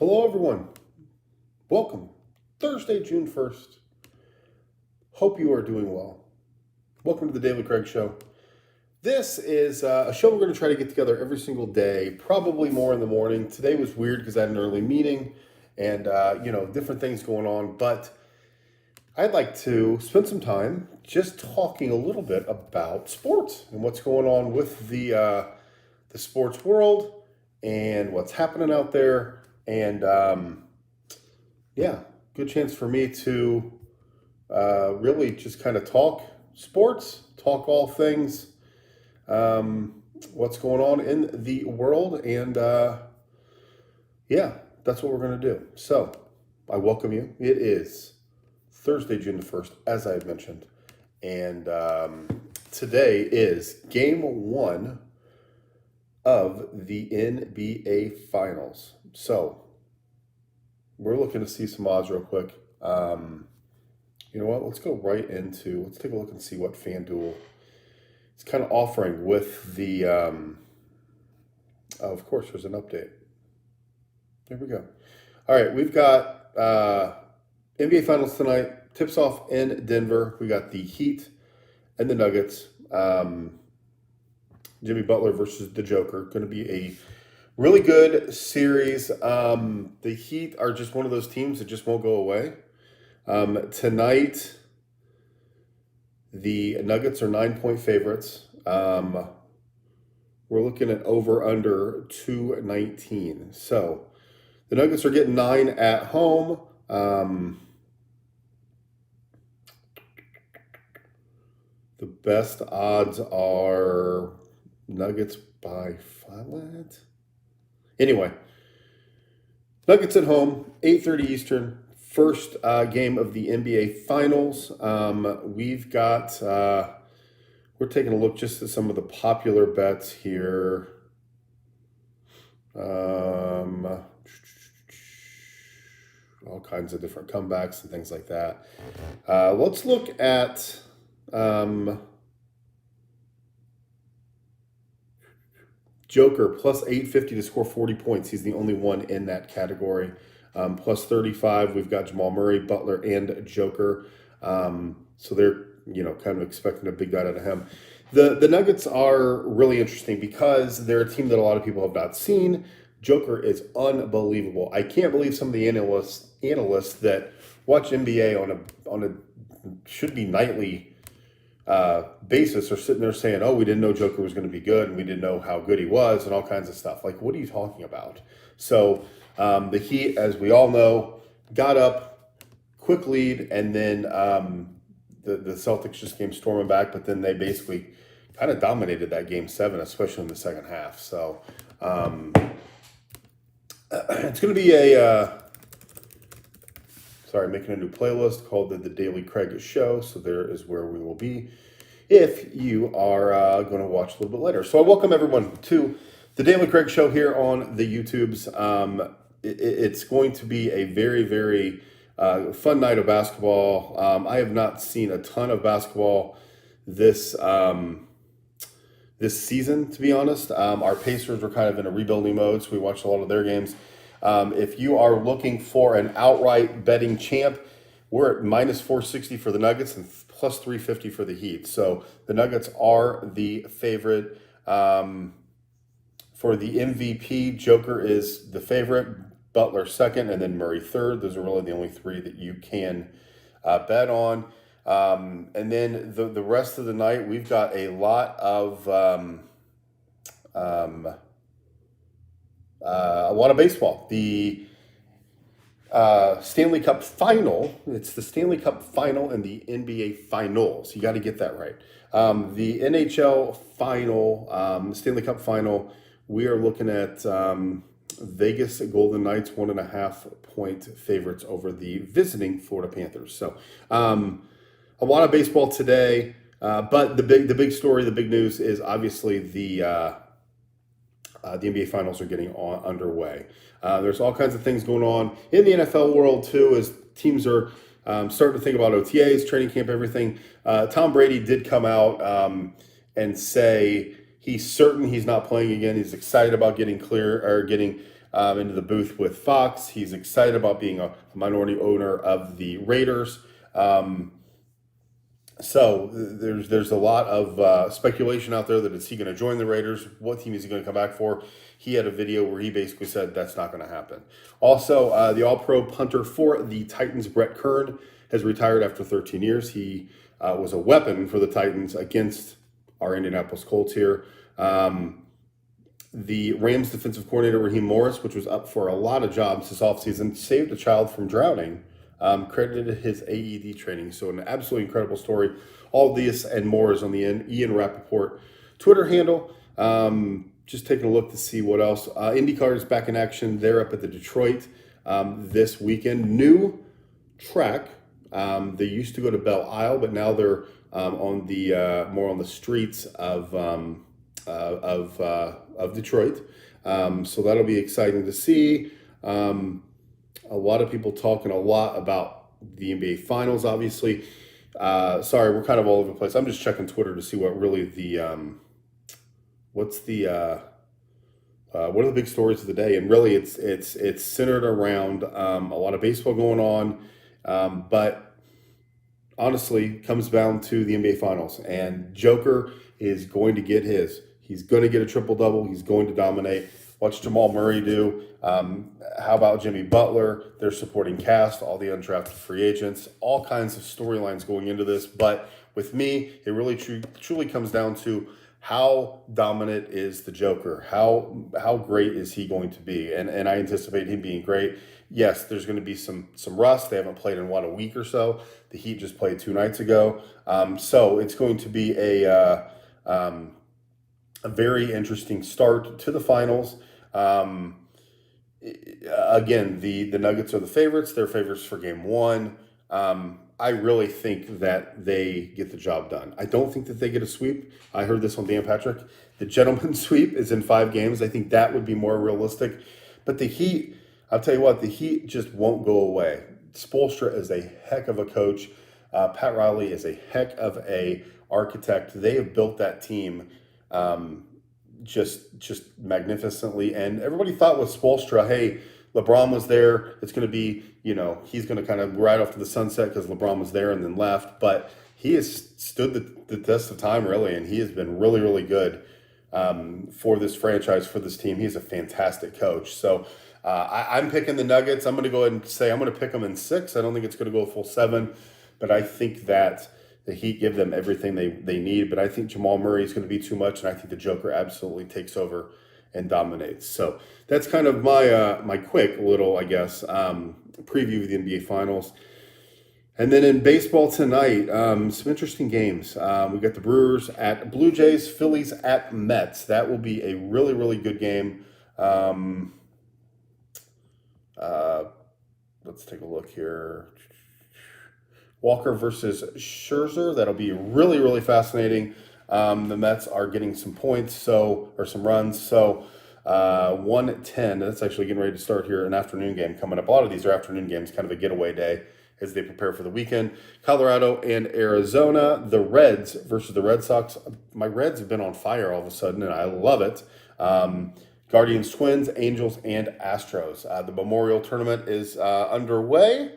Hello, everyone. Welcome. Thursday, June 1st. Hope you are doing well. Welcome to the Daily Craig Show. This is a show we're going to try to get together every single day, probably more in the morning. Today was weird because I had an early meeting and, different things going on. But I'd like to spend some time just talking a little bit about sports and what's going on with the sports world and what's happening out there. And, good chance for me to really just kind of talk sports, talk all things, what's going on in the world. And that's what we're going to do. So I welcome you. It is Thursday, June the 1st, as I had mentioned. And today is game one of the NBA Finals. So we're looking to see some odds real quick. You know what? Let's take a look and see what FanDuel is kind of offering with the, of course, there's an update. There we go. All right, we've got NBA Finals tonight. Tips off in Denver. We got the Heat and the Nuggets. Jimmy Butler versus the Joker. Going to be a really good series. The Heat are just one of those teams that just won't go away. Tonight, the Nuggets are 9-point favorites. We're looking at over under 219. So the Nuggets are getting 9 at home. The best odds are Nuggets by 5. Anyway, Nuggets at home, 8:30 Eastern. First game of the NBA Finals. We've got, we're taking a look just at some of the popular bets here. All kinds of different comebacks and things like that. Let's look at Joker plus 850 to score 40 points. He's the only one in that category. Plus 35, we've got Jamal Murray, Butler, and Joker. So they're, kind of expecting a big night out of him. The Nuggets are really interesting because they're a team that a lot of people have not seen. Joker is unbelievable. I can't believe some of the analysts that watch NBA on a should be nightly basis are sitting there saying, "Oh, we didn't know Joker was going to be good, and we didn't know how good he was, and all kinds of stuff." Like, what are you talking about? So the Heat, as we all know, got up, quick lead, and then the Celtics just came storming back, but then they basically kind of dominated that game 7, especially in the second half. So it's going to be making a new playlist called the Daily Craig Show. So there is where we will be if you are going to watch a little bit later. So I welcome everyone to the Daily Craig Show here on the YouTubes. It's going to be a very, very fun night of basketball. I have not seen a ton of basketball this season, to be honest. Our Pacers were kind of in a rebuilding mode, so we watched a lot of their games. If you are looking for an outright betting champ, we're at minus 460 for the Nuggets and plus 350 for the Heat. So the Nuggets are the favorite. For the MVP, Joker is the favorite, Butler second, and then Murray third. Those are really the only three that you can bet on. And then the rest of the night, we've got a lot of baseball. The Stanley Cup Final. It's the Stanley Cup Final and the NBA Finals. You got to get that right. The NHL Final, the Stanley Cup Final, we are looking at Vegas Golden Knights 1.5 point favorites over the visiting Florida Panthers. So a lot of baseball today, but the big story, the big news is obviously the NBA Finals are getting underway. There's all kinds of things going on in the NFL world too, as teams are starting to think about OTAs, training camp, everything. Tom Brady did come out and say he's certain he's not playing again. He's excited about getting into the booth with Fox. He's excited about being a minority owner of the Raiders. So there's a lot of speculation out there that is he going to join the Raiders? What team is he going to come back for? He had a video where he basically said that's not going to happen. Also, the All-Pro punter for the Titans, Brett Kern, has retired after 13 years. He was a weapon for the Titans against our Indianapolis Colts here. The Rams defensive coordinator, Raheem Morris, which was up for a lot of jobs this offseason, saved a child from drowning. Credited his AED training. So an absolutely incredible story. All this and more is on the Ian Rappaport Twitter handle. Just taking a look to see what else. IndyCar is back in action. They're up at the Detroit this weekend. New track. They used to go to Belle Isle, but now they're on the more on the streets of Detroit. So that'll be exciting to see. A lot of people talking a lot about the NBA Finals, obviously. Sorry, we're kind of all over the place. I'm just checking Twitter to see what really what are the big stories of the day? And really, it's centered around a lot of baseball going on, but honestly, comes down to the NBA Finals. And Joker is going to get his. He's going to get a triple-double. He's going to dominate. Watch Jamal Murray do. How about Jimmy Butler? Their supporting cast, all the undrafted free agents, all kinds of storylines going into this. But with me, it really truly comes down to how dominant is the Joker? How great is he going to be? And I anticipate him being great. Yes, there's going to be some rust. They haven't played in a week or so. The Heat just played 2 nights ago. So it's going to be a very interesting start to the finals. Again, the Nuggets are the favorites. They're favorites for game 1. I really think that they get the job done. I don't think that they get a sweep. I heard this on Dan Patrick. The gentleman's sweep is in 5 games. I think that would be more realistic. But the Heat, I'll tell you what, the Heat just won't go away. Spoelstra is a heck of a coach. Pat Riley is a heck of a architect. They have built that team just magnificently. And everybody thought with Spoelstra, hey, LeBron was there. It's going to be, he's going to kind of ride off to the sunset because LeBron was there and then left. But he has stood the test of time, really, and he has been really, really good for this franchise, for this team. He's a fantastic coach. So I'm picking the Nuggets. I'm going to go ahead and say I'm going to pick them in 6. I don't think it's going to go a full 7, but I think that the Heat give them everything they need. But I think Jamal Murray is going to be too much, and I think the Joker absolutely takes over and dominates. So that's kind of my quick little, I guess, preview of the NBA Finals. And then in baseball tonight, some interesting games. We got the Brewers at Blue Jays, Phillies at Mets. That will be a really, really good game. Let's take a look here. Walker versus Scherzer. That'll be really, really fascinating. The Mets are getting some points, or some runs. So 1:10. That's actually getting ready to start here. An afternoon game coming up. A lot of these are afternoon games, kind of a getaway day as they prepare for the weekend. Colorado and Arizona. The Reds versus the Red Sox. My Reds have been on fire all of a sudden, and I love it. Guardians, Twins, Angels, and Astros. The Memorial Tournament is underway.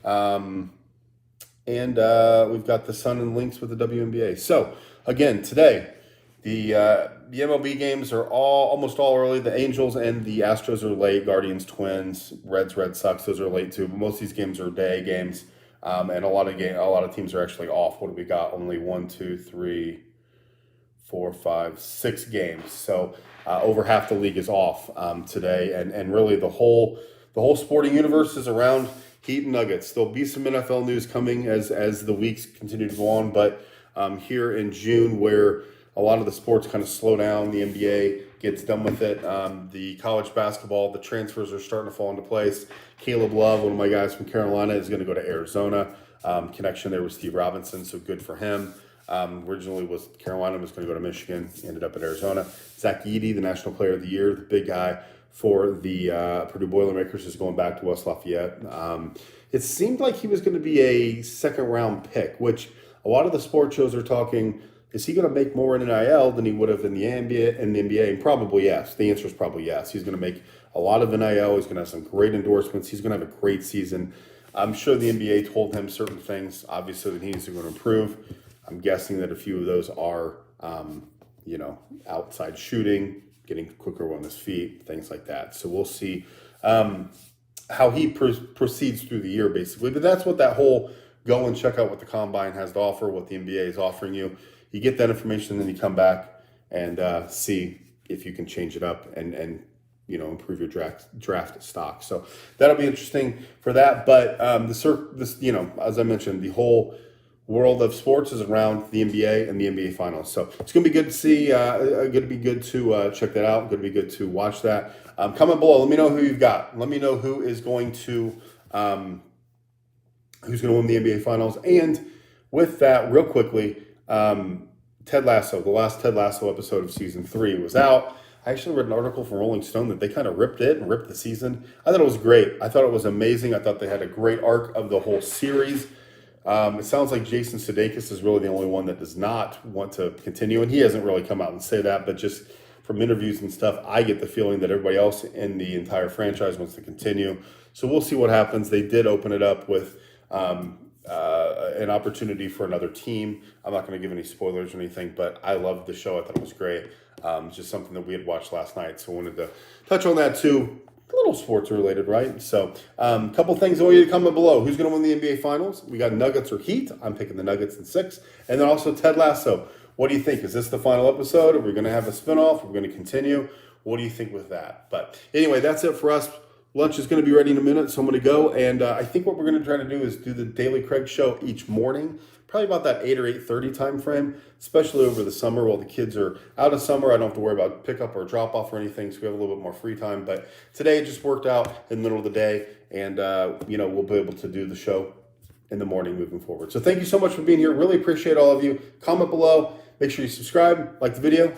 And we've got the Sun and Lynx with the WNBA. So, again, today, the MLB games are almost all early. The Angels and the Astros are late. Guardians, Twins, Reds, Red Sox, those are late too. But most of these games are day games. And a lot of teams are actually off. What do we got? Only 1, 2, 3, 4, 5, 6 games. So over half the league is off today. And really the whole sporting universe is around Heat and Nuggets. There'll be some NFL news coming as the weeks continue to go on, but here in June, where a lot of the sports kind of slow down, the NBA gets done with it. The college basketball, the transfers are starting to fall into place. Caleb Love, one of my guys from Carolina, is going to go to Arizona. Connection there with Steve Robinson, so good for him. Originally Carolina was going to go to Michigan, ended up at Arizona. Zach Edey, the National Player of the Year, the big guy for the Purdue Boilermakers, is going back to West Lafayette. It seemed like he was going to be a second-round pick, which a lot of the sports shows are talking Is he going to make more in NIL than he would have in the NBA? And probably yes. The answer is probably yes. He's going to make a lot of NIL. He's going to have some great endorsements. He's going to have a great season. I'm sure the NBA told him certain things, obviously, that he needs to go and improve. I'm guessing that a few of those are, outside shooting, getting quicker on his feet, things like that. So we'll see how he proceeds through the year, basically. But that's what that whole go and check out what the Combine has to offer, what the NBA is offering you. You get that information, and then you come back and see if you can change it up and improve your draft stock. So that'll be interesting for that. But as I mentioned, the whole world of sports is around the NBA and the NBA Finals. So it's going to be good to see. Going to be good to check that out. Going to be good to watch that. Comment below. Let me know who you've got. Let me know who is going to who's going to win the NBA Finals. And with that, real quickly, Ted Lasso, the last Ted Lasso episode of season 3 was out. I actually read an article from Rolling Stone that they kind of ripped it and ripped the season. I thought it was great. I thought it was amazing. I thought they had a great arc of the whole series. It sounds like Jason Sudeikis is really the only one that does not want to continue, and he hasn't really come out and say that, but just from interviews and stuff, I get the feeling that everybody else in the entire franchise wants to continue. So we'll see what happens. They did open it up with an opportunity for another team. I'm not going to give any spoilers or anything, but I loved the show. I thought it was great. It's just something that we had watched last night, so I wanted to touch on that too. A little sports related, right? So a couple things I want you to comment below. Who's going to win the NBA Finals? We got Nuggets or Heat. I'm picking the Nuggets in 6. And then also Ted Lasso. What do you think? Is this the final episode? Are we going to have a spinoff? Are we going to continue? What do you think with that? But anyway, that's it for us. Lunch is going to be ready in a minute, so I'm going to go. And I think what we're going to try to do is do the Daily Craig Show each morning, probably about that 8 or 8:30 time frame, especially over the summer while the kids are out of summer. I don't have to worry about pickup or drop off or anything, so we have a little bit more free time. But today it just worked out in the middle of the day, and we'll be able to do the show in the morning moving forward. So thank you so much for being here. Really appreciate all of you. Comment below. Make sure you subscribe, like the video.